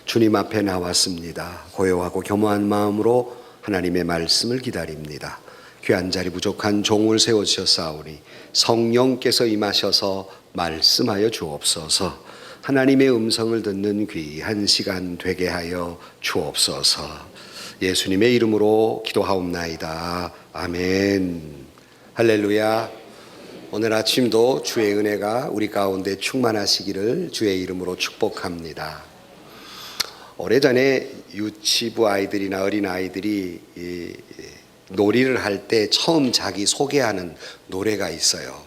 주님 앞에 나왔습니다. 고요하고 겸허한 마음으로 하나님의 말씀을 기다립니다. 귀한 자리 부족한 종을 세워주셨사오니 성령께서 임하셔서 말씀하여 주옵소서. 하나님의 음성을 듣는 귀한 시간 되게 하여 주옵소서. 예수님의 이름으로 기도하옵나이다. 아멘. 할렐루야. 오늘 아침도 주의 은혜가 우리 가운데 충만하시기를 주의 이름으로 축복합니다. 오래전에 유치부 아이들이나 어린 아이들이 놀이를 할 때 처음 자기 소개하는 노래가 있어요.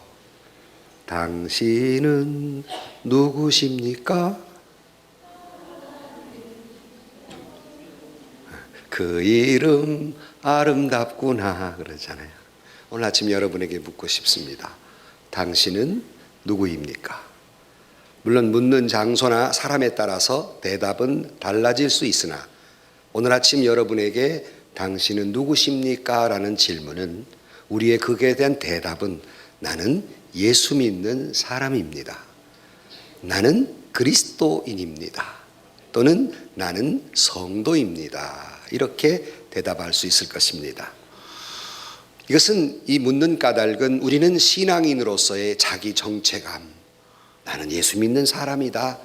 당신은 누구십니까? 그 이름 아름답구나 그러잖아요. 오늘 아침 여러분에게 묻고 싶습니다. 당신은 누구입니까? 물론 묻는 장소나 사람에 따라서 대답은 달라질 수 있으나 오늘 아침 여러분에게 당신은 누구십니까? 라는 질문은 우리의 그에 대한 대답은 나는 예수 믿는 사람입니다. 나는 그리스도인입니다. 또는 나는 성도입니다. 이렇게 대답할 수 있을 것입니다. 이것은 이 묻는 까닭은 우리는 신앙인으로서의 자기 정체감, 나는 예수 믿는 사람이다,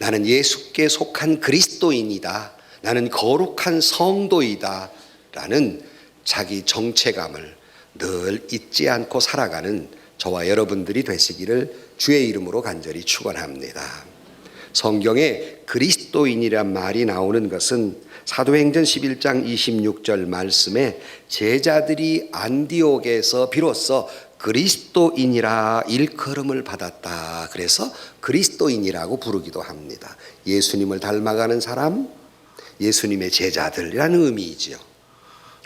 나는 예수께 속한 그리스도인이다, 나는 거룩한 성도이다 라는 자기 정체감을 늘 잊지 않고 살아가는 저와 여러분들이 되시기를 주의 이름으로 간절히 축원합니다. 성경에 그리스도인이란 말이 나오는 것은 사도행전 11장 26절 말씀에 제자들이 안디옥에서 비로소 그리스도인이라 일컬음을 받았다. 그래서 그리스도인이라고 부르기도 합니다. 예수님을 닮아가는 사람, 예수님의 제자들이라는 의미이지요.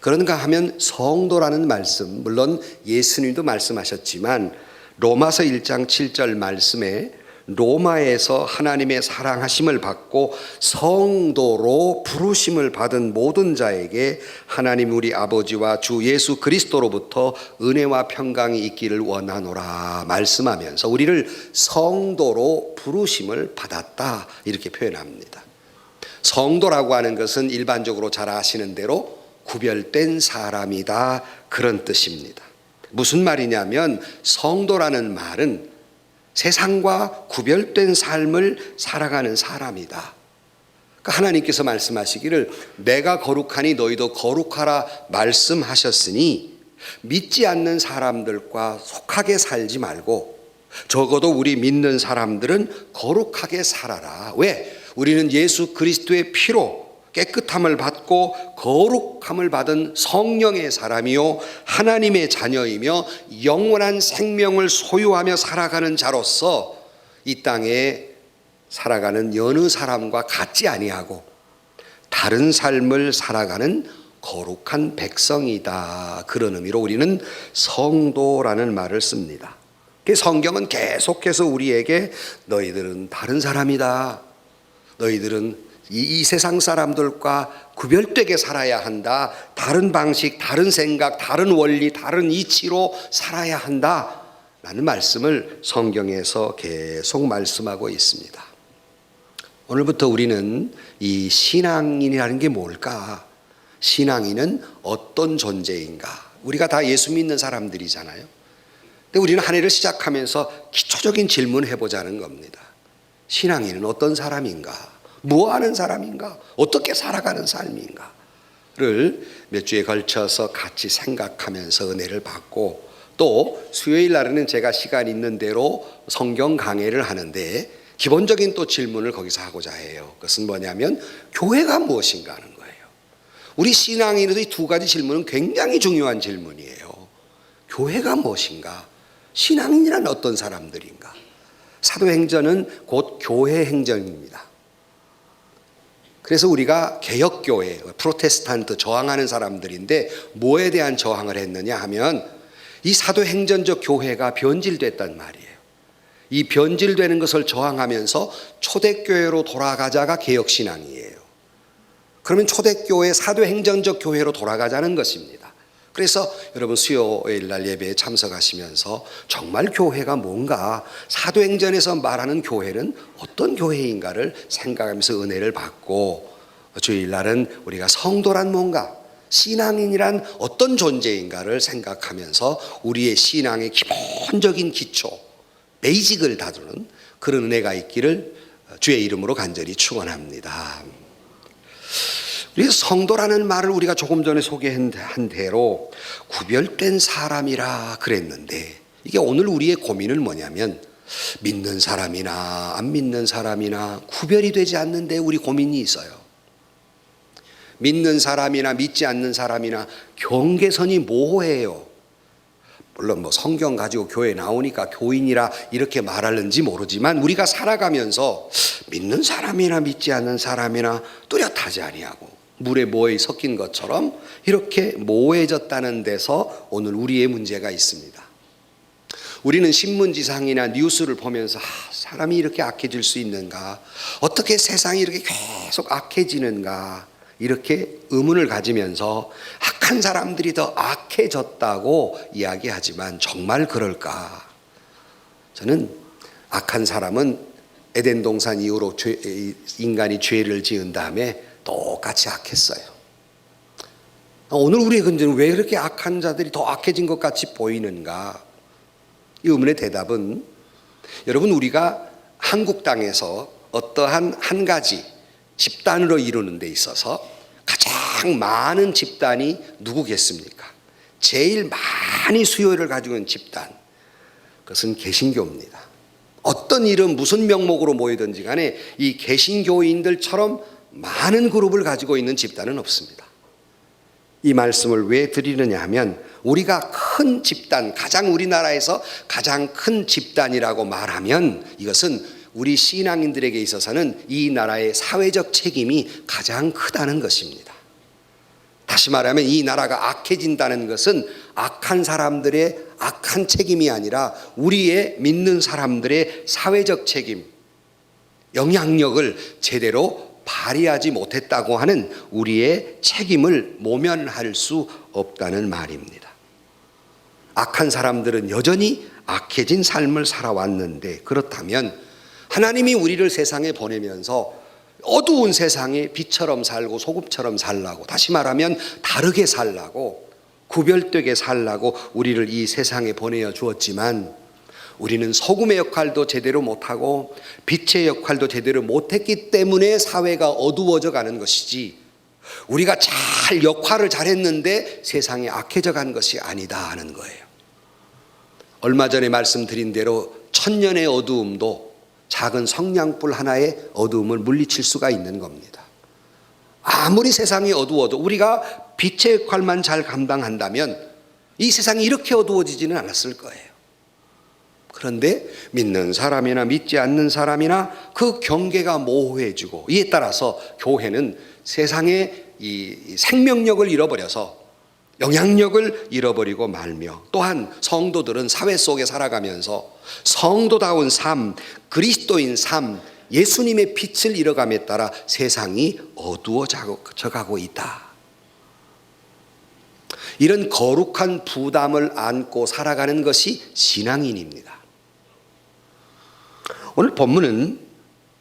그런가 하면 성도라는 말씀, 물론 예수님도 말씀하셨지만 로마서 1장 7절 말씀에 로마에서 하나님의 사랑하심을 받고 성도로 부르심을 받은 모든 자에게 하나님 우리 아버지와 주 예수 그리스도로부터 은혜와 평강이 있기를 원하노라 말씀하면서 우리를 성도로 부르심을 받았다 이렇게 표현합니다. 성도라고 하는 것은 일반적으로 잘 아시는 대로 구별된 사람이다 그런 뜻입니다. 무슨 말이냐면 성도라는 말은 세상과 구별된 삶을 살아가는 사람이다. 그러니까 하나님께서 말씀하시기를 내가 거룩하니 너희도 거룩하라 말씀하셨으니 믿지 않는 사람들과 속하게 살지 말고 적어도 우리 믿는 사람들은 거룩하게 살아라. 왜? 우리는 예수 그리스도의 피로 깨끗함을 받고 거룩함을 받은 성령의 사람이요 하나님의 자녀이며 영원한 생명을 소유하며 살아가는 자로서 이 땅에 살아가는 여느 사람과 같지 아니하고 다른 삶을 살아가는 거룩한 백성이다. 그런 의미로 우리는 성도라는 말을 씁니다. 성경은 계속해서 우리에게 너희들은 다른 사람이다. 너희들은 이 세상 사람들과 구별되게 살아야 한다. 다른 방식, 다른 생각, 다른 원리, 다른 이치로 살아야 한다 라는 말씀을 성경에서 계속 말씀하고 있습니다. 오늘부터 우리는 이 신앙인이라는 게 뭘까? 신앙인은 어떤 존재인가? 우리가 다 예수 믿는 사람들이잖아요. 근데 우리는 한 해를 시작하면서 기초적인 질문을 해보자는 겁니다. 신앙인은 어떤 사람인가? 뭐 하는 사람인가? 어떻게 살아가는 삶인가를 몇 주에 걸쳐서 같이 생각하면서 은혜를 받고 또 수요일 날에는 제가 시간 있는 대로 성경 강해를 하는데 기본적인 또 질문을 거기서 하고자 해요. 그것은 뭐냐면 교회가 무엇인가 하는 거예요. 우리 신앙인의 이 두 가지 질문은 굉장히 중요한 질문이에요. 교회가 무엇인가? 신앙인이란 어떤 사람들인가? 사도행전은 곧 교회 행전입니다. 그래서 우리가 개혁교회, 프로테스탄트 저항하는 사람들인데 뭐에 대한 저항을 했느냐 하면 이 사도행전적 교회가 변질됐단 말이에요. 이 변질되는 것을 저항하면서 초대교회로 돌아가자가 개혁신앙이에요. 그러면 초대교회 사도행전적 교회로 돌아가자는 것입니다. 그래서 여러분 수요일 날 예배에 참석하시면서 정말 교회가 뭔가, 사도행전에서 말하는 교회는 어떤 교회인가를 생각하면서 은혜를 받고, 주일날은 우리가 성도란 뭔가, 신앙인이란 어떤 존재인가를 생각하면서 우리의 신앙의 기본적인 기초, 베이직을 다루는 그런 은혜가 있기를 주의 이름으로 간절히 축원합니다. 우리 성도라는 말을 우리가 조금 전에 소개한 대로 구별된 사람이라 그랬는데, 이게 오늘 우리의 고민은 뭐냐면, 믿는 사람이나 안 믿는 사람이나 구별이 되지 않는데 우리 고민이 있어요. 믿는 사람이나 믿지 않는 사람이나 경계선이 모호해요. 물론 성경 가지고 교회 나오니까 교인이라 이렇게 말하는지 모르지만, 우리가 살아가면서 믿는 사람이나 믿지 않는 사람이나 뚜렷하지 아니하고 물에 모에 섞인 것처럼 이렇게 모호해졌다는 데서 오늘 우리의 문제가 있습니다. 우리는 신문지상이나 뉴스를 보면서 사람이 이렇게 악해질 수 있는가, 어떻게 세상이 이렇게 계속 악해지는가, 이렇게 의문을 가지면서 악한 사람들이 더 악해졌다고 이야기하지만 정말 그럴까? 저는 악한 사람은 에덴 동산 이후로 인간이 죄를 지은 다음에 똑같이 악했어요. 오늘 우리의 근저는 왜 그렇게 악한 자들이 더 악해진 것 같이 보이는가? 이 의문의 대답은, 여러분, 우리가 한국 땅에서 어떠한 한 가지 집단으로 이루는 데 있어서 가장 많은 집단이 누구겠습니까? 제일 많이 수요일을 가지고 있는 집단, 그것은 개신교입니다. 어떤 이름 무슨 명목으로 모이든지 간에 이 개신교인들처럼 많은 그룹을 가지고 있는 집단은 없습니다. 이 말씀을 왜 드리느냐 하면, 우리가 큰 집단, 가장 우리나라에서 가장 큰 집단이라고 말하면 이것은 우리 신앙인들에게 있어서는 이 나라의 사회적 책임이 가장 크다는 것입니다. 다시 말하면 이 나라가 악해진다는 것은 악한 사람들의 악한 책임이 아니라 우리의 믿는 사람들의 사회적 책임, 영향력을 제대로 발휘하지 못했다고 하는 우리의 책임을 모면할 수 없다는 말입니다. 악한 사람들은 여전히 악해진 삶을 살아왔는데, 그렇다면 하나님이 우리를 세상에 보내면서 어두운 세상에 빛처럼 살고 소금처럼 살라고, 다시 말하면 다르게 살라고, 구별되게 살라고 우리를 이 세상에 보내어 주었지만, 우리는 소금의 역할도 제대로 못하고 빛의 역할도 제대로 못했기 때문에 사회가 어두워져 가는 것이지, 우리가 잘 역할을 잘했는데 세상이 악해져 간 것이 아니다 하는 거예요. 얼마 전에 말씀드린 대로 천년의 어두움도 작은 성냥불 하나의 어두움을 물리칠 수가 있는 겁니다. 아무리 세상이 어두워도 우리가 빛의 역할만 잘 감당한다면 이 세상이 이렇게 어두워지지는 않았을 거예요. 그런데 믿는 사람이나 믿지 않는 사람이나 그 경계가 모호해지고, 이에 따라서 교회는 세상의 이 생명력을 잃어버려서 영향력을 잃어버리고 말며, 또한 성도들은 사회 속에 살아가면서 성도다운 삶, 그리스도인 삶, 예수님의 빛을 잃어감에 따라 세상이 어두워져 가고 있다. 이런 거룩한 부담을 안고 살아가는 것이 신앙인입니다. 오늘 본문은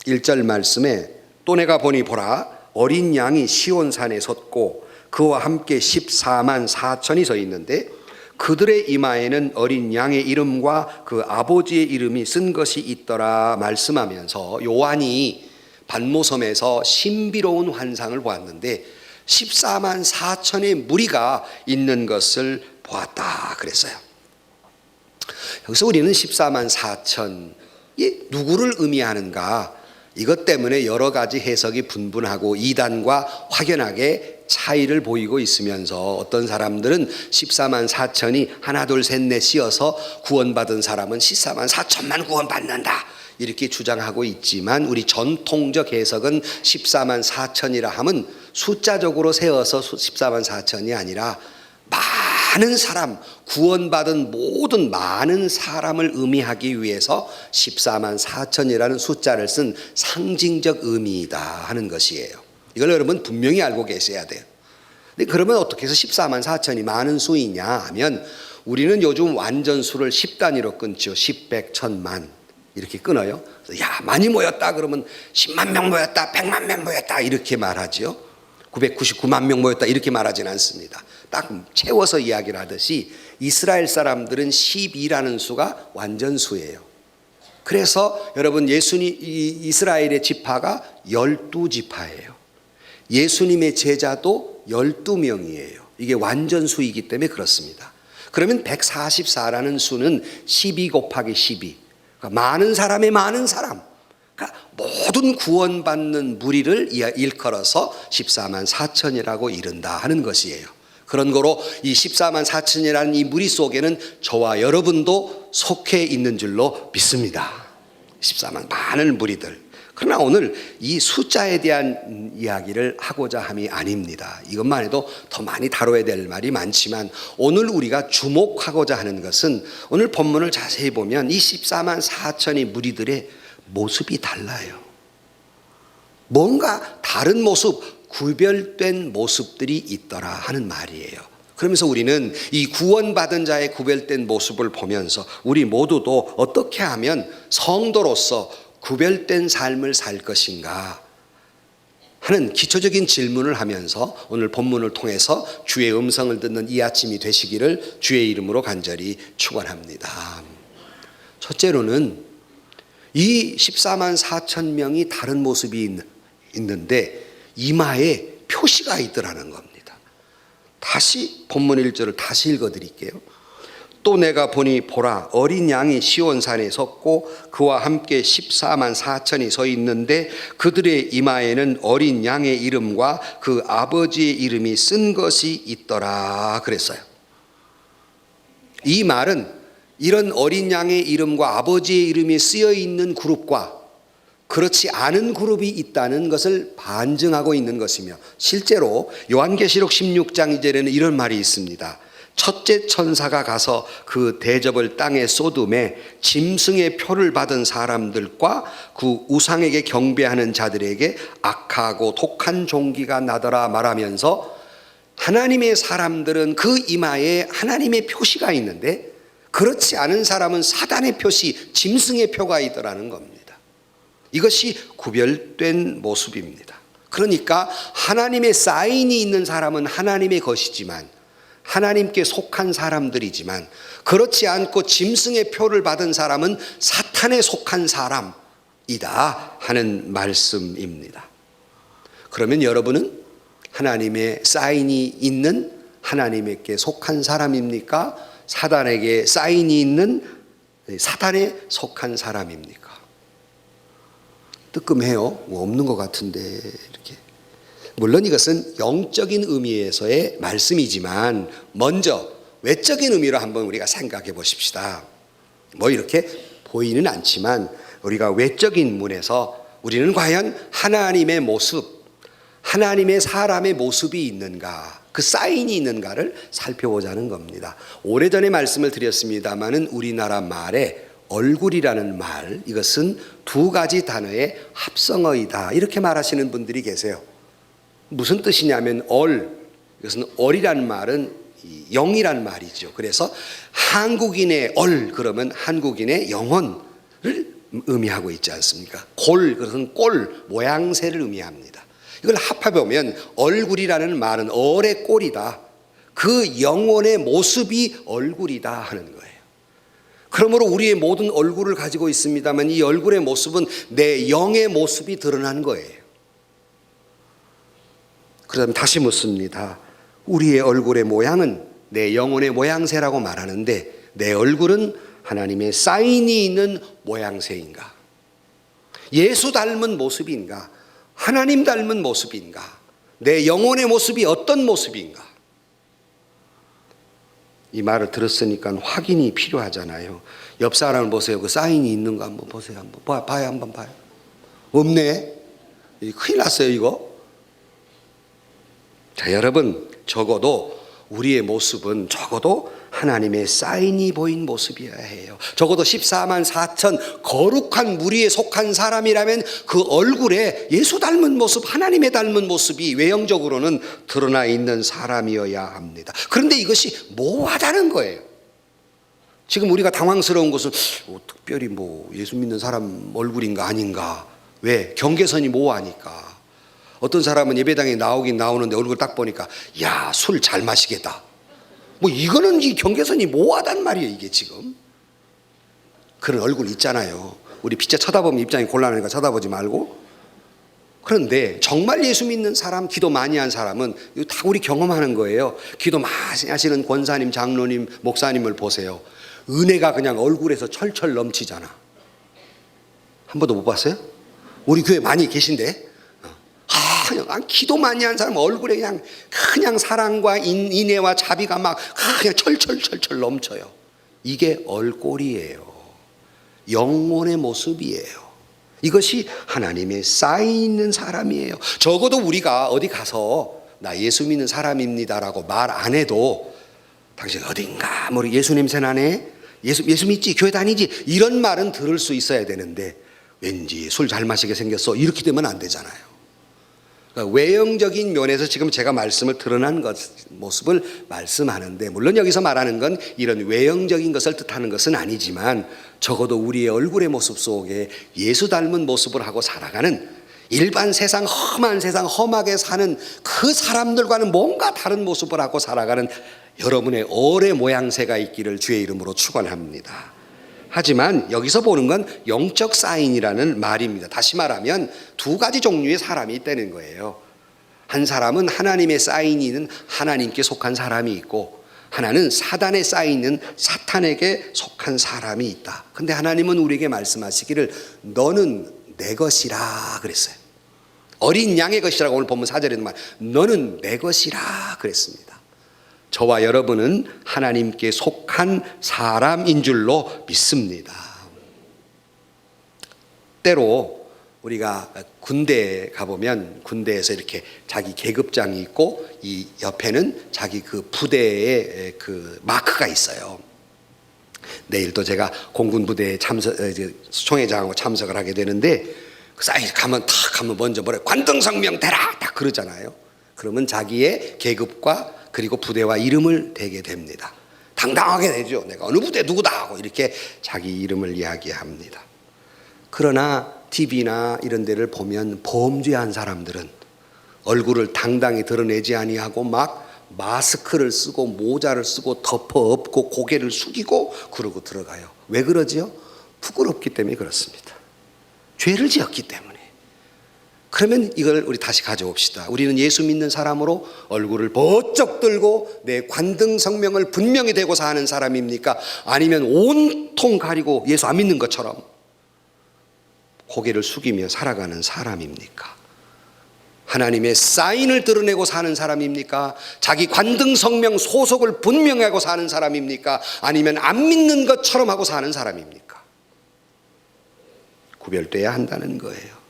1절 말씀에, 또 내가 보니 보라, 어린 양이 시온산에 섰고 그와 함께 14만 4천이 서 있는데 그들의 이마에는 어린 양의 이름과 그 아버지의 이름이 쓴 것이 있더라 말씀하면서, 요한이 반모섬에서 신비로운 환상을 보았는데 14만 4천의 무리가 있는 것을 보았다 그랬어요. 여기서 우리는 14만 4천이 누구를 의미하는가, 이것 때문에 여러 가지 해석이 분분하고 이단과 확연하게 차이를 보이고 있으면서, 어떤 사람들은 14만 4천이 하나 둘 셋 넷 씌어서 구원받은 사람은 14만 4천만 구원받는다 이렇게 주장하고 있지만, 우리 전통적 해석은 14만 4천이라 하면 숫자적으로 세어서 14만 4천이 아니라 많은 사람, 구원받은 모든 많은 사람을 의미하기 위해서 14만 4천이라는 숫자를 쓴 상징적 의미이다 하는 것이에요. 이걸 여러분 분명히 알고 계셔야 돼요. 근데 그러면 어떻게 해서 14만 4천이 많은 수이냐 하면 우리는 요즘 완전 수를 10단위로 끊죠. 10, 100, 1000만 이렇게 끊어요. 야, 많이 모였다 그러면 10만 명 모였다, 100만 명 모였다 이렇게 말하지요. 999만 명 모였다 이렇게 말하진 않습니다. 딱 채워서 이야기를 하듯이 이스라엘 사람들은 12라는 수가 완전 수예요. 그래서 여러분 이스라엘의 지파가 12지파예요. 예수님의 제자도 12명이에요. 이게 완전 수이기 때문에 그렇습니다. 그러면 144라는 수는 12 곱하기 12. 그러니까 많은 사람의 많은 사람. 그러니까 모든 구원받는 무리를 일컬어서 14만 4천이라고 이른다 하는 것이에요. 그런 거로 이 14만 4천이라는 이 무리 속에는 저와 여러분도 속해 있는 줄로 믿습니다. 14만 많은 무리들. 그러나 오늘 이 숫자에 대한 이야기를 하고자 함이 아닙니다. 이것만 해도 더 많이 다뤄야 될 말이 많지만 오늘 우리가 주목하고자 하는 것은 오늘 본문을 자세히 보면 이 14만 4천의 무리들의 모습이 달라요. 뭔가 다른 모습, 구별된 모습들이 있더라 하는 말이에요. 그러면서 우리는 이 구원받은 자의 구별된 모습을 보면서 우리 모두도 어떻게 하면 성도로서 구별된 삶을 살 것인가 하는 기초적인 질문을 하면서 오늘 본문을 통해서 주의 음성을 듣는 이 아침이 되시기를 주의 이름으로 간절히 축원합니다. 첫째로는 이 14만 4천 명이 다른 모습이 있는데 이마에 표시가 있더라는 겁니다. 다시 본문 1절을 다시 읽어드릴게요. 또 내가 보니 보라 어린 양이 시온산에 섰고 그와 함께 14만 4천이 서 있는데 그들의 이마에는 어린 양의 이름과 그 아버지의 이름이 쓴 것이 있더라 그랬어요. 이 말은 이런 어린 양의 이름과 아버지의 이름이 쓰여 있는 그룹과 그렇지 않은 그룹이 있다는 것을 반증하고 있는 것이며 실제로 요한계시록 16장 2절에는 이런 말이 있습니다. 첫째 천사가 가서 그 대접을 땅에 쏟음에 짐승의 표를 받은 사람들과 그 우상에게 경배하는 자들에게 악하고 독한 종기가 나더라 말하면서 하나님의 사람들은 그 이마에 하나님의 표시가 있는데 그렇지 않은 사람은 사단의 표시, 짐승의 표가 있더라는 겁니다. 이것이 구별된 모습입니다. 그러니까 하나님의 사인이 있는 사람은 하나님의 것이지만 하나님께 속한 사람들이지만 그렇지 않고 짐승의 표를 받은 사람은 사탄에 속한 사람이다 하는 말씀입니다. 그러면 여러분은 하나님의 사인이 있는 하나님께 속한 사람입니까? 사단에게 사인이 있는 사탄에 속한 사람입니까? 뜨끔해요. 없는 것 같은데 이렇게. 물론 이것은 영적인 의미에서의 말씀이지만 먼저 외적인 의미로 한번 우리가 생각해 보십시다. 뭐 이렇게 보이는 않지만 우리가 외적인 문에서 우리는 과연 하나님의 모습, 하나님의 사람의 모습이 있는가, 그 사인이 있는가를 살펴보자는 겁니다. 오래전에 말씀을 드렸습니다마는 우리나라 말에 얼굴이라는 말, 이것은 두 가지 단어의 합성어이다 이렇게 말하시는 분들이 계세요. 무슨 뜻이냐면 이것은 얼이란 말은 영이란 말이죠. 그래서 한국인의 그러면 한국인의 영혼을 의미하고 있지 않습니까? 그것은 꼴, 모양새를 의미합니다. 이걸 합해보면 얼굴이라는 말은 얼의 꼴이다. 그 영혼의 모습이 얼굴이다 하는 거예요. 그러므로 우리의 모든 얼굴을 가지고 있습니다만 이 얼굴의 모습은 내 영의 모습이 드러난 거예요. 그다음 다시 묻습니다. 우리의 얼굴의 모양은 내 영혼의 모양새라고 말하는데 내 얼굴은 하나님의 사인이 있는 모양새인가? 예수 닮은 모습인가? 하나님 닮은 모습인가? 내 영혼의 모습이 어떤 모습인가? 이 말을 들었으니까 확인이 필요하잖아요. 옆 사람을 보세요. 그 사인이 있는가 한번 보세요. 한번 봐요. 한번 봐요. 없네. 큰일 났어요 이거. 자, 여러분 적어도 우리의 모습은 적어도 하나님의 사인이 보인 모습이어야 해요. 적어도 14만 4천 거룩한 무리에 속한 사람이라면 그 얼굴에 예수 닮은 모습, 하나님의 닮은 모습이 외형적으로는 드러나 있는 사람이어야 합니다. 그런데 이것이 모호하다는 거예요. 지금 우리가 당황스러운 것은 특별히 예수 믿는 사람 얼굴인가 아닌가. 왜? 경계선이 모호하니까. 어떤 사람은 예배당에 나오긴 나오는데 얼굴 딱 보니까 야, 술 잘 마시겠다. 이거는 이 경계선이 모호하단 말이에요. 이게 지금 그런 얼굴 있잖아요. 우리 빛에 쳐다보면 입장이 곤란하니까 쳐다보지 말고. 그런데 정말 예수 믿는 사람, 기도 많이 한 사람은 이거 다 우리 경험하는 거예요. 기도 많이 하시는 권사님, 장로님, 목사님을 보세요. 은혜가 그냥 얼굴에서 철철 넘치잖아. 한 번도 못 봤어요? 우리 교회 많이 계신데 그냥 기도 많이 한 사람 얼굴에 그냥 사랑과 인애와 자비가 막 그냥 철철철철 넘쳐요. 이게 얼꼴이에요. 영혼의 모습이에요. 이것이 하나님의 쌓여 있는 사람이에요. 적어도 우리가 어디 가서 나 예수 믿는 사람입니다라고 말 안 해도 당신 어딘가 예수 냄새 나네, 예수 믿지, 교회 다니지, 이런 말은 들을 수 있어야 되는데 왠지 술 잘 마시게 생겼어 이렇게 되면 안 되잖아요. 그러니까 외형적인 면에서 지금 제가 말씀을 드러난 모습을 말씀하는데, 물론 여기서 말하는 건 이런 외형적인 것을 뜻하는 것은 아니지만 적어도 우리의 얼굴의 모습 속에 예수 닮은 모습을 하고 살아가는, 일반 세상, 험한 세상, 험하게 사는 그 사람들과는 뭔가 다른 모습을 하고 살아가는 여러분의 얼의 모양새가 있기를 주의 이름으로 축원합니다. 하지만 여기서 보는 건 영적 사인이라는 말입니다. 다시 말하면 두 가지 종류의 사람이 있다는 거예요. 한 사람은 하나님의 사인이 있는 하나님께 속한 사람이 있고, 하나는 사단의 사인은 사탄에게 속한 사람이 있다. 근데 하나님은 우리에게 말씀하시기를 너는 내 것이라 그랬어요. 어린 양의 것이라고 오늘 본문 4절에 말, 너는 내 것이라 그랬습니다. 저와 여러분은 하나님께 속한 사람인 줄로 믿습니다. 때로 우리가 군대에 가보면 군대에서 이렇게 자기 계급장이 있고 이 옆에는 자기 그 부대의 그 마크가 있어요. 내일 또 제가 공군 부대에 수총회장하고 참석을 하게 되는데 그 사이즈 가면 먼저 관등성명 대라 딱 그러잖아요. 그러면 자기의 계급과 그리고 부대와 이름을 대게 됩니다. 당당하게 되죠. 내가 어느 부대 누구다 하고 이렇게 자기 이름을 이야기합니다. 그러나 TV나 이런 데를 보면 범죄한 사람들은 얼굴을 당당히 드러내지 아니하고 막 마스크를 쓰고 모자를 쓰고 덮어 엎고 고개를 숙이고 그러고 들어가요. 왜 그러지요? 부끄럽기 때문에 그렇습니다. 죄를 지었기 때문에. 그러면 이걸 우리 다시 가져옵시다. 우리는 예수 믿는 사람으로 얼굴을 번쩍 들고 내 관등성명을 분명히 대고 사는 사람입니까? 아니면 온통 가리고 예수 안 믿는 것처럼 고개를 숙이며 살아가는 사람입니까? 하나님의 사인을 드러내고 사는 사람입니까? 자기 관등성명 소속을 분명히 하고 사는 사람입니까? 아니면 안 믿는 것처럼 하고 사는 사람입니까? 구별돼야 한다는 거예요.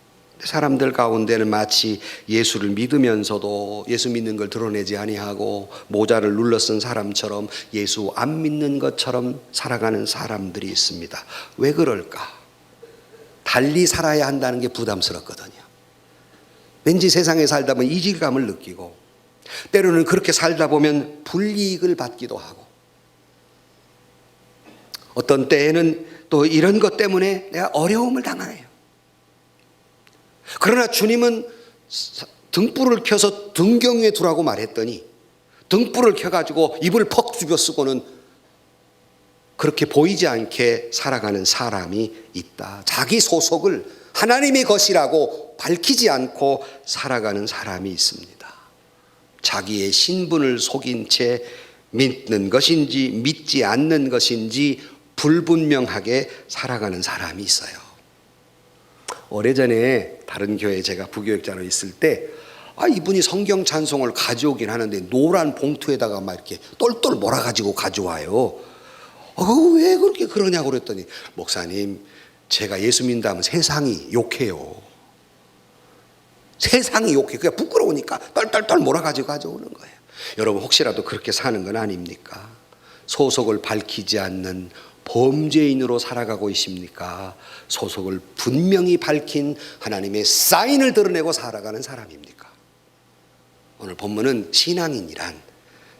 사람들 가운데는 마치 예수를 믿으면서도 예수 믿는 걸 드러내지 아니하고 모자를 눌러 쓴 사람처럼 예수 안 믿는 것처럼 살아가는 사람들이 있습니다. 왜 그럴까? 달리 살아야 한다는 게 부담스럽거든요. 왠지 세상에 살다 보면 이질감을 느끼고 때로는 그렇게 살다 보면 불이익을 받기도 하고 어떤 때에는 또 이런 것 때문에 내가 어려움을 당해요. 그러나 주님은 등불을 켜서 등경위에 두라고 말했더니 등불을 켜가지고 입을 퍽 죽여 쓰고는 그렇게 보이지 않게 살아가는 사람이 있다. 자기 소속을 하나님의 것이라고 밝히지 않고 살아가는 사람이 있습니다. 자기의 신분을 속인 채 믿는 것인지 믿지 않는 것인지 불분명하게 살아가는 사람이 있어요. 오래전에 다른 교회에 제가 부교육자로 있을 때 이분이 성경 찬송을 가져오긴 하는데 노란 봉투에다가 막 이렇게 똘똘 몰아가지고 가져와요. 왜 그렇게 그러냐고 그랬더니 목사님, 제가 예수 믿는다면 세상이 욕해요. 세상이 욕해. 그냥 부끄러우니까 똘똘똘 몰아가지고 가져오는 거예요. 여러분 혹시라도 그렇게 사는 건 아닙니까? 소속을 밝히지 않는 범죄인으로 살아가고 있습니까? 소속을 분명히 밝힌 하나님의 사인을 드러내고 살아가는 사람입니까? 오늘 본문은 신앙인이란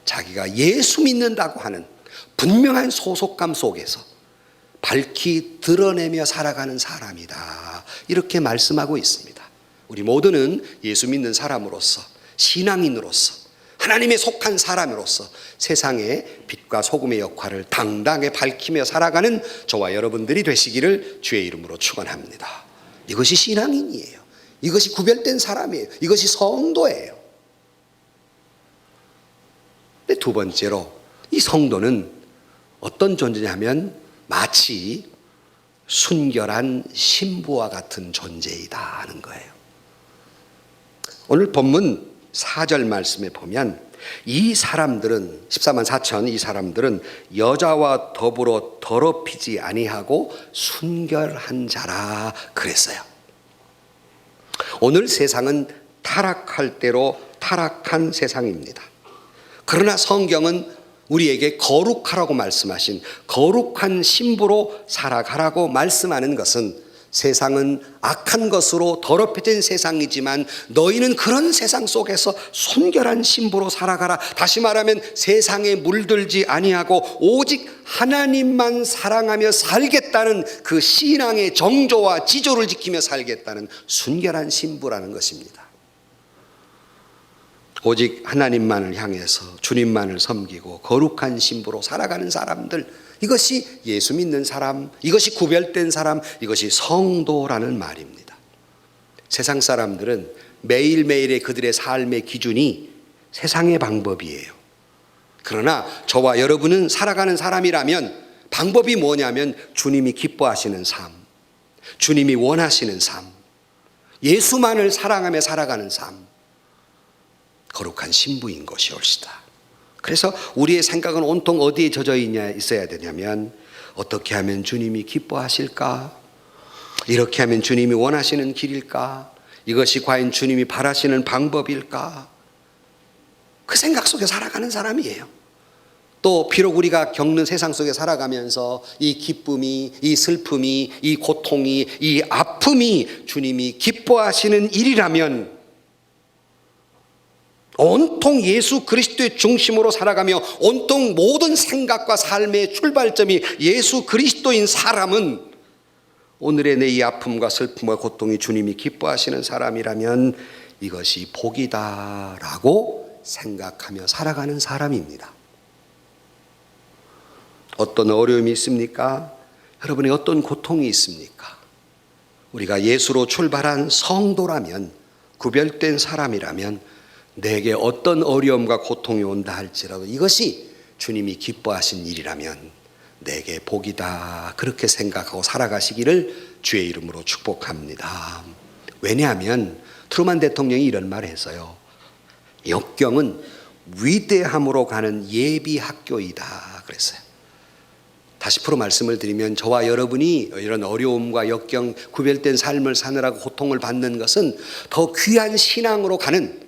자기가 예수 믿는다고 하는 분명한 소속감 속에서 밝히 드러내며 살아가는 사람이다, 이렇게 말씀하고 있습니다. 우리 모두는 예수 믿는 사람으로서, 신앙인으로서, 하나님의 속한 사람으로서 세상의 빛과 소금의 역할을 당당하게 밝히며 살아가는 저와 여러분들이 되시기를 주의 이름으로 축원합니다. 이것이 신앙인이에요. 이것이 구별된 사람이에요. 이것이 성도예요. 근데 두 번째로, 이 성도는 어떤 존재냐면 마치 순결한 신부와 같은 존재이다 하는 거예요. 오늘 본문 4절 말씀에 보면 이 사람들은 14만 4천, 이 사람들은 여자와 더불어 더럽히지 아니하고 순결한 자라 그랬어요. 오늘 세상은 타락할 대로 타락한 세상입니다. 그러나 성경은 우리에게 거룩하라고 말씀하신 거룩한 신부로 살아가라고 말씀하는 것은, 세상은 악한 것으로 더럽혀진 세상이지만 너희는 그런 세상 속에서 순결한 신부로 살아가라. 다시 말하면 세상에 물들지 아니하고 오직 하나님만 사랑하며 살겠다는 그 신앙의 정조와 지조를 지키며 살겠다는 순결한 신부라는 것입니다. 오직 하나님만을 향해서 주님만을 섬기고 거룩한 신부로 살아가는 사람들, 이것이 예수 믿는 사람, 이것이 구별된 사람, 이것이 성도라는 말입니다. 세상 사람들은 매일매일의 그들의 삶의 기준이 세상의 방법이에요. 그러나 저와 여러분은 살아가는 사람이라면 방법이 뭐냐면 주님이 기뻐하시는 삶, 주님이 원하시는 삶, 예수만을 사랑하며 살아가는 삶, 거룩한 신부인 것이 옳시다. 그래서 우리의 생각은 온통 어디에 젖어 있어야 되냐면, 어떻게 하면 주님이 기뻐하실까? 이렇게 하면 주님이 원하시는 길일까? 이것이 과연 주님이 바라시는 방법일까? 그 생각 속에 살아가는 사람이에요. 또 비록 우리가 겪는 세상 속에 살아가면서 이 기쁨이, 이 슬픔이, 이 고통이, 이 아픔이 주님이 기뻐하시는 일이라면 온통 예수 그리스도의 중심으로 살아가며 온통 모든 생각과 삶의 출발점이 예수 그리스도인 사람은, 오늘의 내 이 아픔과 슬픔과 고통이 주님이 기뻐하시는 사람이라면 이것이 복이다라고 생각하며 살아가는 사람입니다. 어떤 어려움이 있습니까? 여러분의 어떤 고통이 있습니까? 우리가 예수로 출발한 성도라면, 구별된 사람이라면 내게 어떤 어려움과 고통이 온다 할지라도 이것이 주님이 기뻐하신 일이라면 내게 복이다, 그렇게 생각하고 살아가시기를 주의 이름으로 축복합니다. 왜냐하면 트루만 대통령이 이런 말을 했어요. 역경은 위대함으로 가는 예비 학교이다 그랬어요. 다시 풀어 말씀을 드리면, 저와 여러분이 이런 어려움과 역경, 구별된 삶을 사느라고 고통을 받는 것은 더 귀한 신앙으로 가는,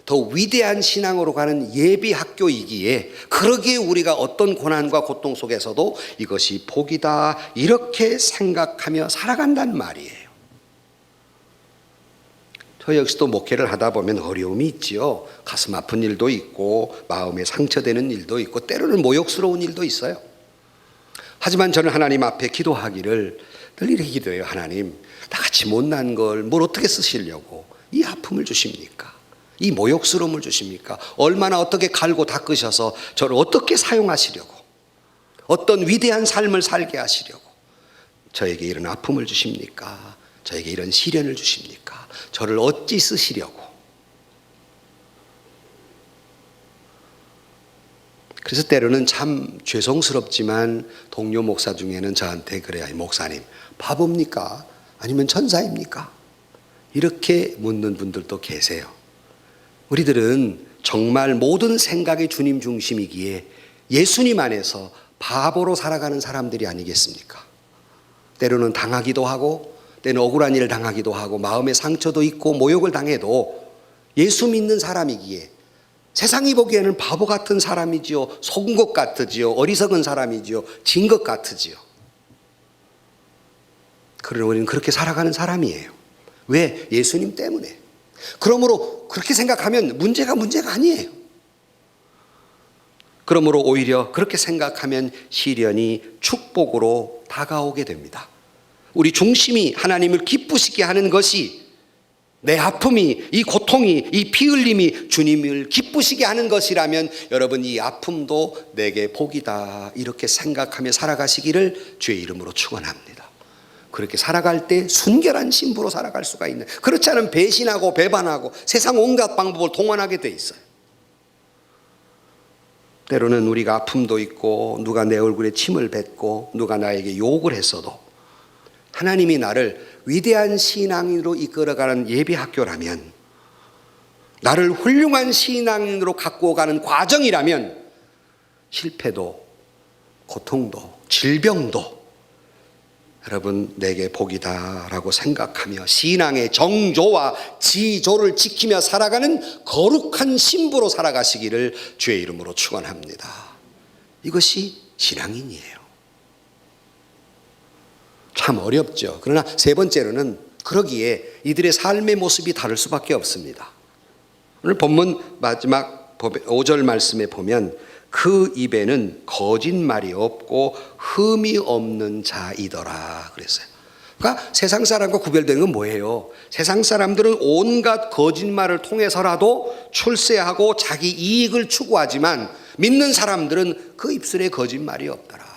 더 위대한 신앙으로 가는 예비 학교이기에, 그러기에 우리가 어떤 고난과 고통 속에서도 이것이 복이다, 이렇게 생각하며 살아간다는 말이에요. 저 역시도 목회를 하다 보면 어려움이 있지요. 가슴 아픈 일도 있고 마음에 상처되는 일도 있고 때로는 모욕스러운 일도 있어요. 하지만 저는 하나님 앞에 기도하기를 늘 이렇게 기도해요. 하나님, 나같이 못난 걸 뭘 어떻게 쓰시려고 이 아픔을 주십니까? 이 모욕스러움을 주십니까? 얼마나 어떻게 갈고 닦으셔서 저를 어떻게 사용하시려고, 어떤 위대한 삶을 살게 하시려고 저에게 이런 아픔을 주십니까? 저에게 이런 시련을 주십니까? 저를 어찌 쓰시려고. 그래서 때로는 참 죄송스럽지만 동료 목사 중에는 저한테 그래요. 목사님, 바보입니까? 아니면 천사입니까? 이렇게 묻는 분들도 계세요. 우리들은 정말 모든 생각이 주님 중심이기에 예수님 안에서 바보로 살아가는 사람들이 아니겠습니까? 때로는 당하기도 하고, 때로는 억울한 일을 당하기도 하고, 마음의 상처도 있고 모욕을 당해도 예수 믿는 사람이기에 세상이 보기에는 바보 같은 사람이지요. 속은 것 같으지요. 어리석은 사람이지요. 진 것 같으지요. 그러나 우리는 그렇게 살아가는 사람이에요. 왜? 예수님 때문에. 그러므로 그렇게 생각하면 문제가 아니에요. 그러므로 오히려 그렇게 생각하면 시련이 축복으로 다가오게 됩니다. 우리 중심이 하나님을 기쁘시게 하는 것이, 내 아픔이, 이 고통이, 이 피 흘림이 주님을 기쁘시게 하는 것이라면 여러분, 이 아픔도 내게 복이다, 이렇게 생각하며 살아가시기를 주의 이름으로 축원합니다. 그렇게 살아갈 때 순결한 신부로 살아갈 수가 있는, 그렇지 않으면 배신하고 배반하고 세상 온갖 방법을 동원하게 돼 있어요. 때로는 우리가 아픔도 있고 누가 내 얼굴에 침을 뱉고 누가 나에게 욕을 했어도 하나님이 나를 위대한 신앙인으로 이끌어가는 예비학교라면, 나를 훌륭한 신앙인으로 갖고 가는 과정이라면, 실패도 고통도 질병도 여러분 내게 복이다라고 생각하며 신앙의 정조와 지조를 지키며 살아가는 거룩한 신부로 살아가시기를 주의 이름으로 축원합니다. 이것이 신앙인이에요. 참 어렵죠. 그러나 세 번째로는 그러기에 이들의 삶의 모습이 다를 수밖에 없습니다. 오늘 본문 마지막 5절 말씀에 보면 그 입에는 거짓말이 없고 흠이 없는 자이더라 그랬어요. 그러니까 세상 사람과 구별되는 건 뭐예요? 세상 사람들은 온갖 거짓말을 통해서라도 출세하고 자기 이익을 추구하지만 믿는 사람들은 그 입술에 거짓말이 없더라.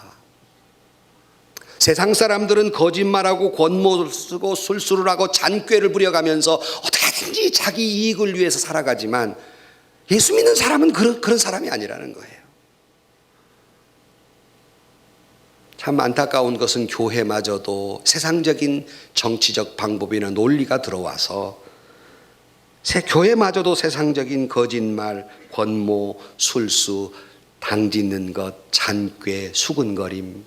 세상 사람들은 거짓말하고 권모를 쓰고 술수를 하고 잔꾀를 부려가면서 어떻게든지 자기 이익을 위해서 살아가지만 예수 믿는 사람은 그런 사람이 아니라는 거예요. 참 안타까운 것은 교회마저도 세상적인 정치적 방법이나 논리가 들어와서 교회마저도 세상적인 거짓말, 권모, 술수, 당짓는 것, 잔꾀, 수근거림,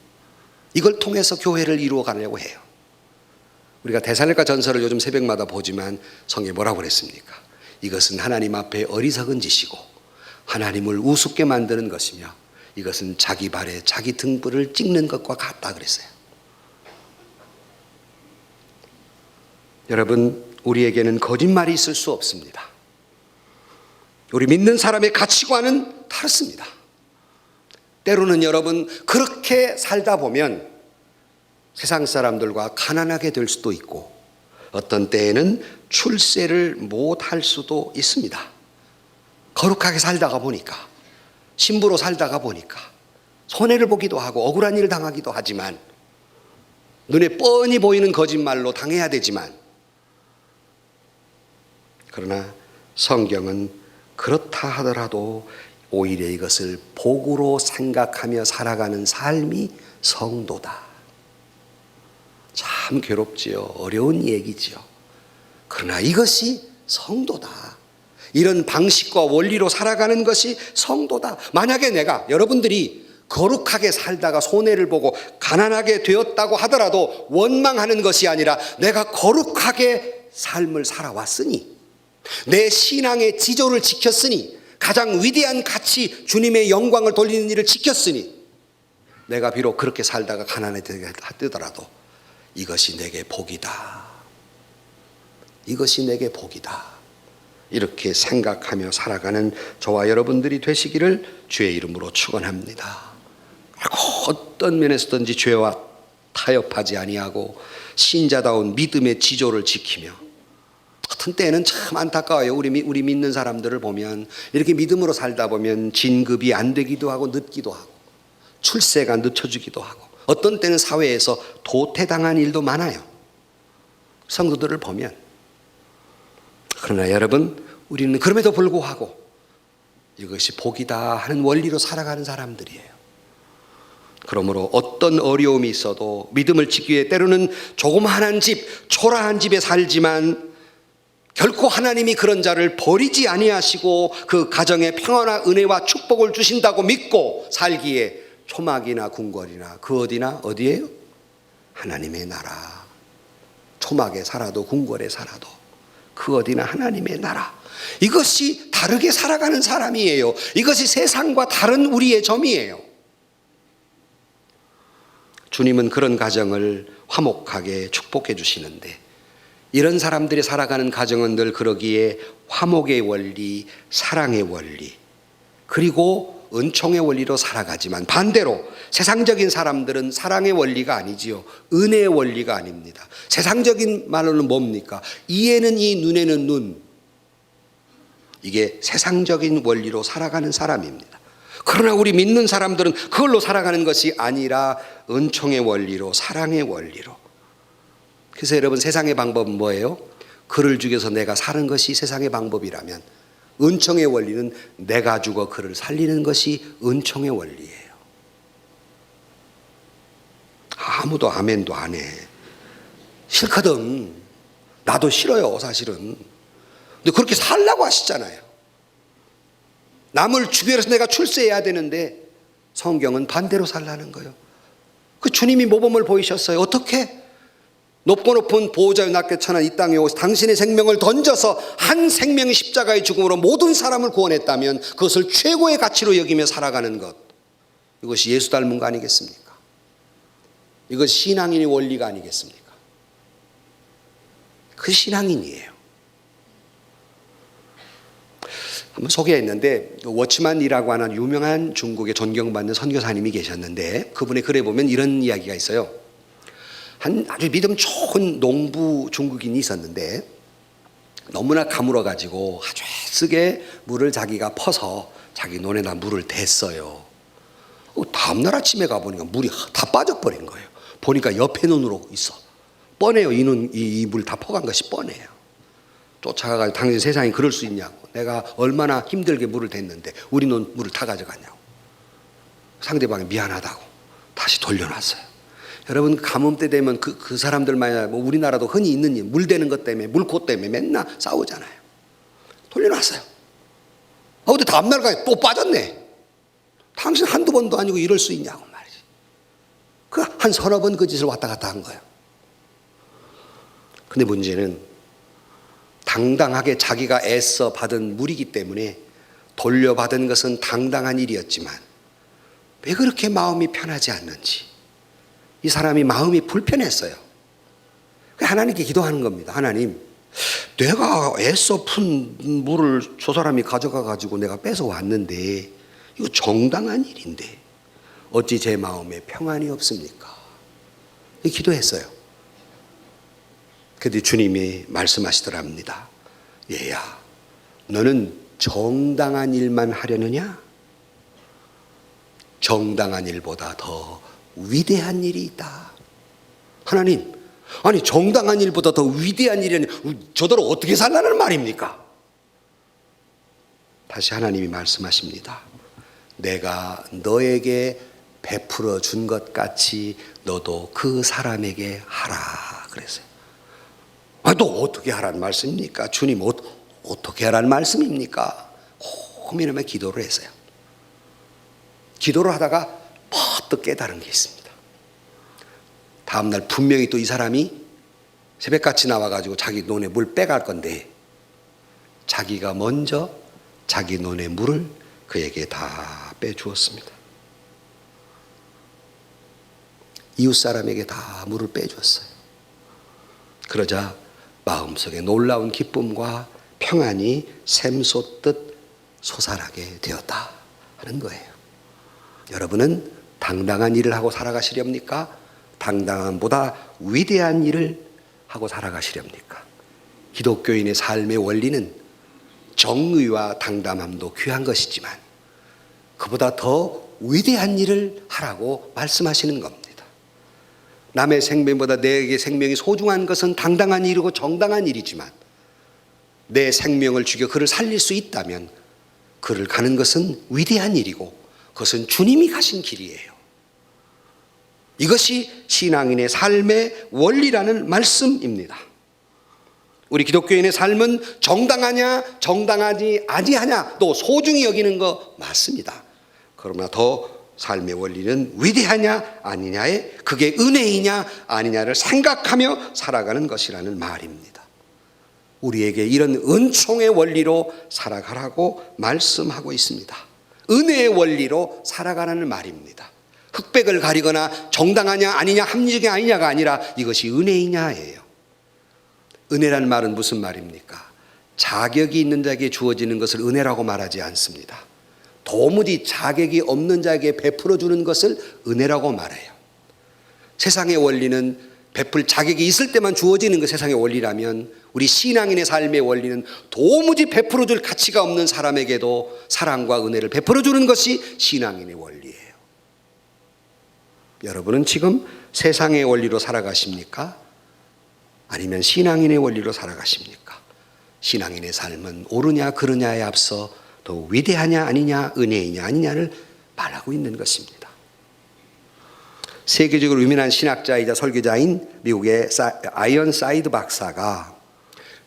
이걸 통해서 교회를 이루어가려고 해요. 우리가 데살로니가 전서를 요즘 새벽마다 보지만 성경에 뭐라고 그랬습니까? 이것은 하나님 앞에 어리석은 짓이고 하나님을 우습게 만드는 것이며 이것은 자기 발에 자기 등불을 찍는 것과 같다 그랬어요. 여러분, 우리에게는 거짓말이 있을 수 없습니다. 우리 믿는 사람의 가치관은 다릅니다. 때로는 여러분, 그렇게 살다 보면 세상 사람들과 가난하게 될 수도 있고 어떤 때에는 출세를 못할 수도 있습니다. 거룩하게 살다가 보니까, 신부로 살다가 보니까 손해를 보기도 하고 억울한 일을 당하기도 하지만, 눈에 뻔히 보이는 거짓말로 당해야 되지만, 그러나 성경은 그렇다 하더라도 오히려 이것을 복으로 생각하며 살아가는 삶이 성도다. 참 괴롭지요. 어려운 얘기지요. 그러나 이것이 성도다. 이런 방식과 원리로 살아가는 것이 성도다. 만약에 여러분들이 거룩하게 살다가 손해를 보고 가난하게 되었다고 하더라도 원망하는 것이 아니라 내가 거룩하게 삶을 살아왔으니, 내 신앙의 지조를 지켰으니, 가장 위대한 가치 주님의 영광을 돌리는 일을 지켰으니, 내가 비록 그렇게 살다가 가난해지더라도 이것이 내게 복이다. 이것이 내게 복이다. 이렇게 생각하며 살아가는 저와 여러분들이 되시기를 주의 이름으로 축원합니다. 어떤 면에서든지 죄와 타협하지 아니하고 신자다운 믿음의 지조를 지키며, 같은 때에는 참 안타까워요. 우리 믿는 사람들을 보면 이렇게 믿음으로 살다 보면 진급이 안 되기도 하고 늦기도 하고 출세가 늦춰지기도 하고 어떤 때는 사회에서 도태당한 일도 많아요. 성도들을 보면. 그러나 여러분, 우리는 그럼에도 불구하고 이것이 복이다 하는 원리로 살아가는 사람들이에요. 그러므로 어떤 어려움이 있어도 믿음을 지키기 위해 때로는 조그마한 집, 초라한 집에 살지만 결코 하나님이 그런 자를 버리지 아니하시고 그 가정에 평안과 은혜와 축복을 주신다고 믿고 살기에 초막이나 궁궐이나 그 어디예요? 하나님의 나라. 초막에 살아도 궁궐에 살아도 그 어디나 하나님의 나라. 이것이 다르게 살아가는 사람이에요. 이것이 세상과 다른 우리의 점이에요. 주님은 그런 가정을 화목하게 축복해 주시는데, 이런 사람들이 살아가는 가정은 늘 그러기에 화목의 원리, 사랑의 원리, 그리고 은총의 원리로 살아가지만, 반대로 세상적인 사람들은 사랑의 원리가 아니지요. 은혜의 원리가 아닙니다. 세상적인 말로는 뭡니까? 이에는 이, 눈에는 눈. 이게 세상적인 원리로 살아가는 사람입니다. 그러나 우리 믿는 사람들은 그걸로 살아가는 것이 아니라 은총의 원리로, 사랑의 원리로. 그래서 여러분, 세상의 방법은 뭐예요? 그를 죽여서 내가 사는 것이 세상의 방법이라면, 은총의 원리는 내가 죽어 그를 살리는 것이 은총의 원리예요. 아무도 아멘도 안 해. 싫거든. 나도 싫어요, 사실은. 근데 그렇게 살라고 하시잖아요. 남을 죽여서 내가 출세해야 되는데 성경은 반대로 살라는 거예요. 그 주님이 모범을 보이셨어요. 어떻게? 높고 높은 보호자여 낮게 천한 이 땅에 오셔서 당신의 생명을 던져서 한 생명의 십자가의 죽음으로 모든 사람을 구원했다면 그것을 최고의 가치로 여기며 살아가는 것, 이것이 예수 닮은 거 아니겠습니까? 이것이 신앙인의 원리가 아니겠습니까? 그 신앙인이에요. 한번 소개했는데, 워치만이라고 하는 유명한 중국의 존경받는 선교사님이 계셨는데, 그분의 글에 보면 이런 이야기가 있어요. 한 아주 믿음 좋은 농부 중국인이 있었는데, 너무나 가물어가지고 아주 쓰게 물을 자기가 퍼서 자기 논에다 물을 댔어요. 다음날 아침에 가보니까 물이 다 빠져버린 거예요. 보니까 옆에 논으로 있어. 뻔해요. 이 물 다 퍼간 것이 뻔해요. 쫓아가가지고 당신 세상에 그럴 수 있냐고. 내가 얼마나 힘들게 물을 댔는데 우리 논 물을 다 가져가냐고. 상대방이 미안하다고 다시 돌려놨어요. 여러분, 가뭄 때 되면 그 사람들만, 뭐 우리나라도 흔히 있는 일, 물 대는 것 때문에, 물고 때문에 맨날 싸우잖아요. 돌려놨어요. 근데 다음날 가서 또 빠졌네. 당신 한두 번도 아니고 이럴 수 있냐고 말이지. 한 서너 번 그 짓을 왔다 갔다 한 거예요. 근데 문제는 당당하게 자기가 애써 받은 물이기 때문에 돌려받은 것은 당당한 일이었지만 왜 그렇게 마음이 편하지 않는지, 이 사람이 마음이 불편했어요. 하나님께 기도하는 겁니다. 하나님, 내가 애써 푼 물을 저 사람이 가져가 가지고 내가 뺏어 왔는데 이거 정당한 일인데 어찌 제 마음에 평안이 없습니까? 기도했어요. 그런데 주님이 말씀하시더랍니다. 얘야, 너는 정당한 일만 하려느냐? 정당한 일보다 더 위대한 일이 있다. 하나님, 아니 정당한 일보다 더 위대한 일이라니 저더러 어떻게 살라는 말입니까? 다시 하나님이 말씀하십니다. 내가 너에게 베풀어 준 것 같이 너도 그 사람에게 하라 그랬어요. 또 어떻게 하라는 말씀입니까? 주님, 어떻게 하라는 말씀입니까? 고민하며 기도를 했어요. 기도를 하다가 퍼뜩 깨달은 게 있습니다. 다음날 분명히 또 이 사람이 새벽같이 나와가지고 자기 논에 물 빼갈 건데 자기가 먼저 자기 논의 물을 그에게 다 빼주었습니다. 이웃 사람에게 다 물을 빼주었어요. 그러자 마음속에 놀라운 기쁨과 평안이 샘솟듯 솟아나게 되었다 하는 거예요. 여러분은 당당한 일을 하고 살아가시렵니까? 당당함보다 위대한 일을 하고 살아가시렵니까? 기독교인의 삶의 원리는 정의와 당당함도 귀한 것이지만 그보다 더 위대한 일을 하라고 말씀하시는 겁니다. 남의 생명보다 내게 생명이 소중한 것은 당당한 일이고 정당한 일이지만 내 생명을 죽여 그를 살릴 수 있다면 그를 가는 것은 위대한 일이고 그것은 주님이 가신 길이에요. 이것이 신앙인의 삶의 원리라는 말씀입니다. 우리 기독교인의 삶은 정당하냐 정당하지 아니하냐 또 소중히 여기는 거 맞습니다. 그러나 더 삶의 원리는 위대하냐 아니냐에 그게 은혜이냐 아니냐를 생각하며 살아가는 것이라는 말입니다. 우리에게 이런 은총의 원리로 살아가라고 말씀하고 있습니다. 은혜의 원리로 살아가라는 말입니다. 흑백을 가리거나 정당하냐 아니냐 합리적이 아니냐가 아니라 이것이 은혜이냐예요. 은혜란 말은 무슨 말입니까? 자격이 있는 자에게 주어지는 것을 은혜라고 말하지 않습니다. 도무지 자격이 없는 자에게 베풀어 주는 것을 은혜라고 말해요. 세상의 원리는 베풀 자격이 있을 때만 주어지는 그 세상의 원리라면, 우리 신앙인의 삶의 원리는 도무지 베풀어 줄 가치가 없는 사람에게도 사랑과 은혜를 베풀어 주는 것이 신앙인의 원리예요. 여러분은 지금 세상의 원리로 살아가십니까? 아니면 신앙인의 원리로 살아가십니까? 신앙인의 삶은 옳으냐 그르냐에 앞서 더 위대하냐 아니냐, 은혜이냐 아니냐를 말하고 있는 것입니다. 세계적으로 유명한 신학자이자 설교자인 미국의 아이언 사이드 박사가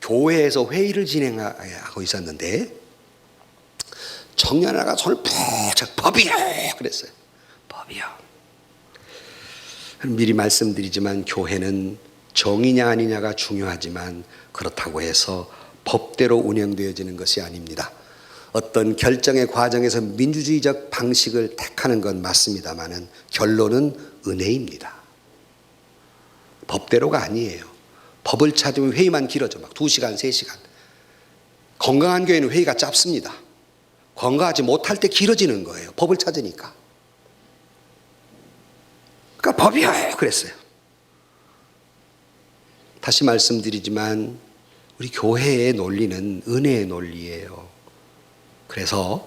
교회에서 회의를 진행하고 있었는데 청년 하나가 손을 푹 법이요 그랬어요. 법이요. 미리 말씀드리지만 교회는 정의냐 아니냐가 중요하지만 그렇다고 해서 법대로 운영되어지는 것이 아닙니다. 어떤 결정의 과정에서 민주주의적 방식을 택하는 건 맞습니다만은 결론은 은혜입니다. 법대로가 아니에요. 법을 찾으면 회의만 길어져. 막 2시간, 3시간. 건강한 교회는 회의가 짧습니다. 건강하지 못할 때 길어지는 거예요. 법을 찾으니까. 그러니까 법이요 그랬어요. 다시 말씀드리지만 우리 교회의 논리는 은혜의 논리예요. 그래서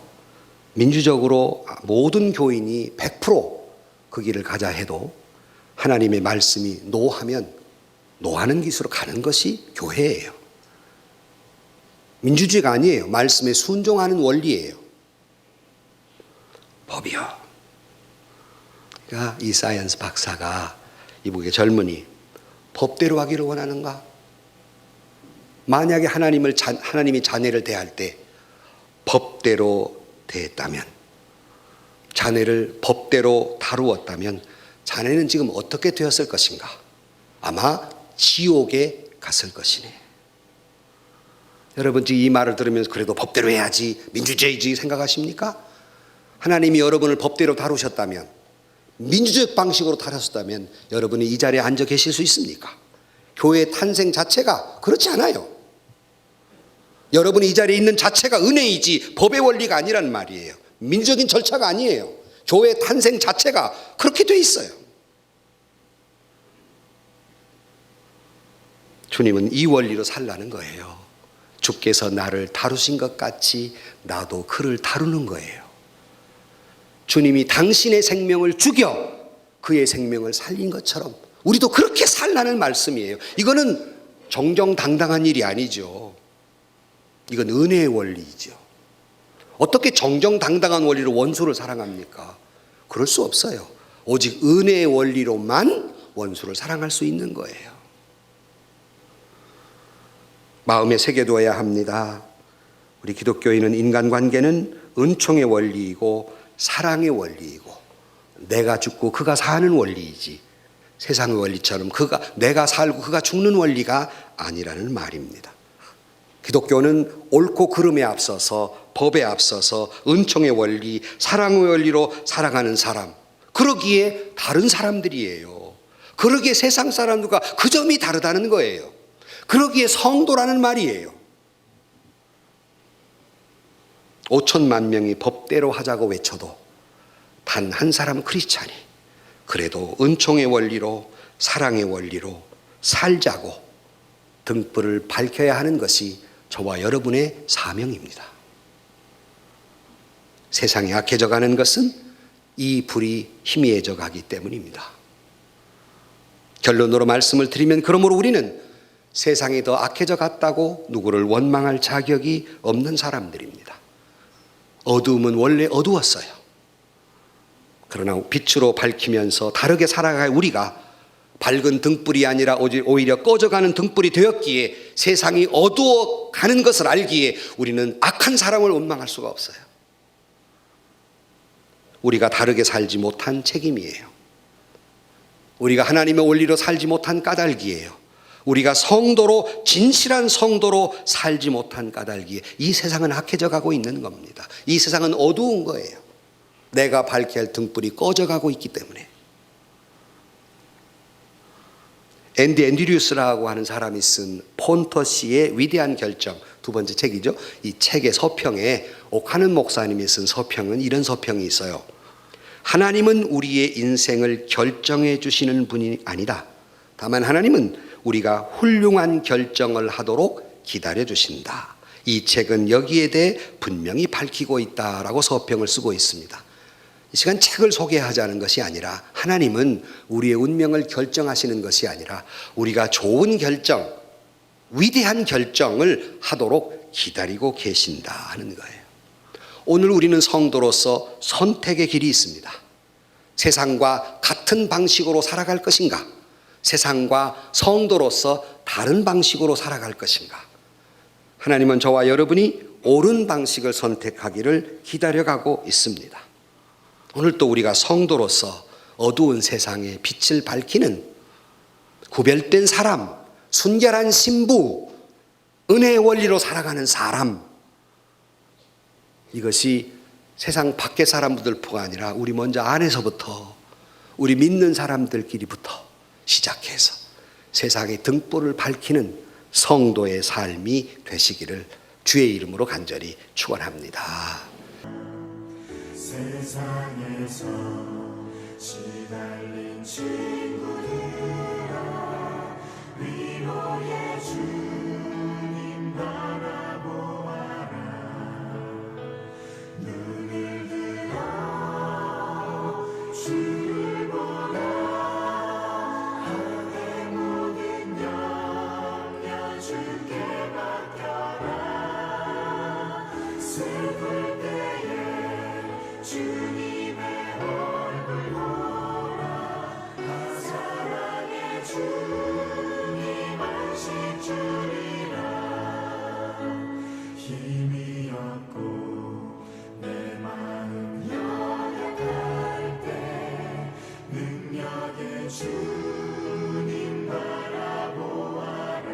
민주적으로 모든 교인이 100% 그 길을 가자 해도 하나님의 말씀이 노하면 노하는 기수로 가는 것이 교회예요. 민주주의가 아니에요. 말씀에 순종하는 원리예요. 법이요. 그러니까 이 사이언스 박사가 이북의 젊은이 법대로 하기를 원하는가? 만약에 하나님이 자네를 대할 때 법대로 대했다면, 자네를 법대로 다루었다면 자네는 지금 어떻게 되었을 것인가? 아마 지옥에 갔을 것이네. 여러분 지금 이 말을 들으면서 그래도 법대로 해야지, 민주주의지 생각하십니까? 하나님이 여러분을 법대로 다루셨다면, 민주적 방식으로 다루셨다면 여러분이 이 자리에 앉아 계실 수 있습니까? 교회의 탄생 자체가 그렇지 않아요. 여러분이 이 자리에 있는 자체가 은혜이지 법의 원리가 아니란 말이에요. 민주적인 절차가 아니에요. 교회의 탄생 자체가 그렇게 돼 있어요. 주님은 이 원리로 살라는 거예요. 주께서 나를 다루신 것 같이 나도 그를 다루는 거예요. 주님이 당신의 생명을 죽여 그의 생명을 살린 것처럼 우리도 그렇게 살라는 말씀이에요. 이거는 정정당당한 일이 아니죠. 이건 은혜의 원리이죠. 어떻게 정정당당한 원리로 원수를 사랑합니까? 그럴 수 없어요. 오직 은혜의 원리로만 원수를 사랑할 수 있는 거예요. 마음에 새겨두어야 합니다. 우리 기독교인은 인간관계는 은총의 원리이고 사랑의 원리이고 내가 죽고 그가 사는 원리이지 세상의 원리처럼 내가 살고 그가 죽는 원리가 아니라는 말입니다. 기독교는 옳고 그름에 앞서서 법에 앞서서 은총의 원리, 사랑의 원리로 살아가는 사람, 그러기에 다른 사람들이에요. 그러기에 세상 사람들과 그 점이 다르다는 거예요. 그러기에 성도라는 말이에요. 5천만 명이 법대로 하자고 외쳐도 단 한 사람 크리스찬이 그래도 은총의 원리로 사랑의 원리로 살자고 등불을 밝혀야 하는 것이 저와 여러분의 사명입니다. 세상이 악해져 가는 것은 이 불이 희미해져 가기 때문입니다. 결론으로 말씀을 드리면 그러므로 우리는 세상이 더 악해져 갔다고 누구를 원망할 자격이 없는 사람들입니다. 어두움은 원래 어두웠어요. 그러나 빛으로 밝히면서 다르게 살아갈 우리가 밝은 등불이 아니라 오히려 꺼져가는 등불이 되었기에 세상이 어두워가는 것을 알기에 우리는 악한 사람을 원망할 수가 없어요. 우리가 다르게 살지 못한 책임이에요. 우리가 하나님의 원리로 살지 못한 까닭이에요. 우리가 성도로, 진실한 성도로 살지 못한 까닭에 이 세상은 악해져 가고 있는 겁니다. 이 세상은 어두운 거예요. 내가 밝혀야 할 등불이 꺼져 가고 있기 때문에. 앤디 앤드류스라고 하는 사람이 쓴 폰터시의 위대한 결정, 두 번째 책이죠. 이 책의 서평에 옥하는 목사님이 쓴 서평은 이런 서평이 있어요. 하나님은 우리의 인생을 결정해 주시는 분이 아니다. 다만 하나님은 우리가 훌륭한 결정을 하도록 기다려 주신다. 이 책은 여기에 대해 분명히 밝히고 있다라고 서평을 쓰고 있습니다. 이 시간 책을 소개하자는 것이 아니라 하나님은 우리의 운명을 결정하시는 것이 아니라 우리가 좋은 결정, 위대한 결정을 하도록 기다리고 계신다 하는 거예요. 오늘 우리는 성도로서 선택의 길이 있습니다. 세상과 같은 방식으로 살아갈 것인가? 세상과 성도로서 다른 방식으로 살아갈 것인가? 하나님은 저와 여러분이 옳은 방식을 선택하기를 기다려가고 있습니다. 오늘 또 우리가 성도로서 어두운 세상에 빛을 밝히는 구별된 사람, 순결한 신부, 은혜의 원리로 살아가는 사람, 이것이 세상 밖의 사람들뿐 아니라 우리 먼저 안에서부터, 우리 믿는 사람들끼리부터 시작해서 세상의 등불을 밝히는 성도의 삶이 되시기를 주의 이름으로 간절히 축원합니다. 세상에서 시달린 친구들아, 위로의 주님 바라보아라. 눈을 들어 주를 보라. 하늘의 모든 영역 주께 맡겨라. 슬플 때에 주님의 얼굴 보라. 한 사랑의 주님 안식 주리라. 힘이 없고 내 마음 연약할 때 능력의 주님 바라보아라.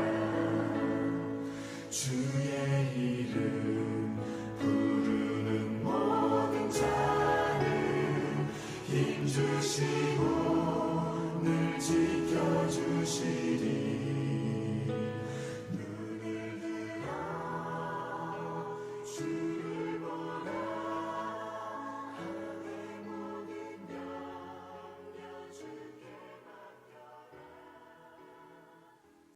주의 이름 부르는 모든 자는 힘주시고 늘 지켜주시리.